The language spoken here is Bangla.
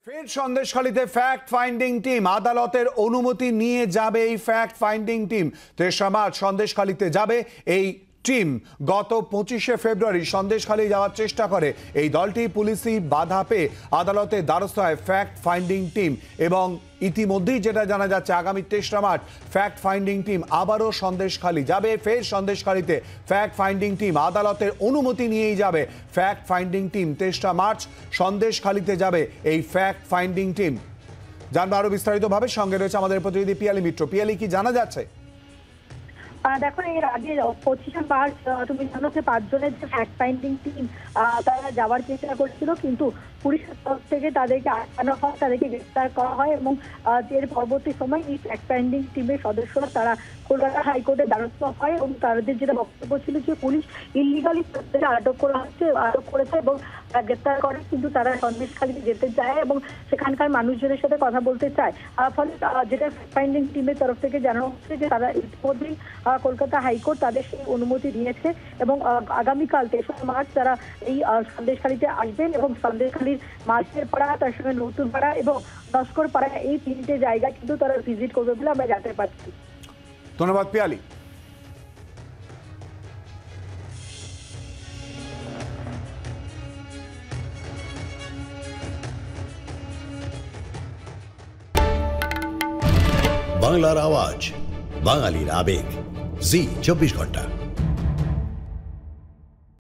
ফের সন্দেশখালীতে ফ্যাক্ট ফাইন্ডিং টিম আদালতের অনুমতি নিয়ে যাবে এই ফ্যাক্ট ফাইন্ডিং টিম। 3রা মার্চ সন্দেশখালীতে যাবে এই টিম। গত 25শে ফেব্রুয়ারি সন্দেশখালী যাওয়ার চেষ্টা করে এই দলটি, পুলিশি বাধা পেয়ে আদালতে দ্বারস্থ হয় ফ্যাক্ট ফাইন্ডিং টিম। এবং ইতিমধ্যেই যেটা জানা যাচ্ছে, আগামী 3রা মার্চ ফ্যাক্ট ফাইন্ডিং টিম আবারও সন্দেশখালী যাবে। ফের সন্দেশখালীতে ফ্যাক্ট ফাইন্ডিং টিম আদালতের অনুমতি নিয়েই যাবে ফ্যাক্ট ফাইন্ডিং টিম। 3রা মার্চ সন্দেশখালীতে যাবে এই ফ্যাক্ট ফাইন্ডিং টিম। জানবো আরো বিস্তারিতভাবে, সঙ্গে রয়েছে আমাদের প্রতিনিধি পিয়ালি মিত্র। পিয়ালি, কি জানা যাচ্ছে? দেখো, এর আগে 25শে মার্চ তুমি জানো যে 5 জনের যে ফ্যাক্ট ফাইন্ডিং টিম তারা যাওয়ার চেষ্টা করছিল, কিন্তু পুলিশের তরফ থেকে তাদেরকে আটকানো হয়, তাদেরকে গ্রেফতার করা হয়। এবং এর পরবর্তী সময় এই ফ্যাক্ট ফাইন্ডিং টিমের সদস্যরা তারা কলকাতা হাইকোর্টের দ্বারস্থ হয় এবং তাদের যেটা বক্তব্য ছিল যে পুলিশ ইলিগালি আটক করেছে এবং গ্রেফতার করে, কিন্তু তারা সন্দেশখালীতে যেতে চায় এবং সেখানকার মানুষজনের সাথে কথা বলতে চায়। ফলে যেটা ফ্যাক্ট ফাইন্ডিং টিমের তরফ থেকে জানানো হচ্ছে যে তারা ইতিমধ্যেই কলকাতা হাইকোর্ট তাদের সেই অনুমতি দিয়েছে এবং আগামীকাল 3রা মার্চ তারা এই সন্দেশখালীতে আসবেন এবং সন্দেশখালীর মাঝের পাড়া, তার সঙ্গে নতুন পাড়া এবং নস্কর পাড়া, এই 3টে জায়গা কিন্তু তারা ভিজিট করবে বলে আমরা জানতে পারছি। ধন্যবাদ পিয়ালি। বাংলার আওয়াজ, বাঙালির আবেগ, জি 24 ঘন্টা।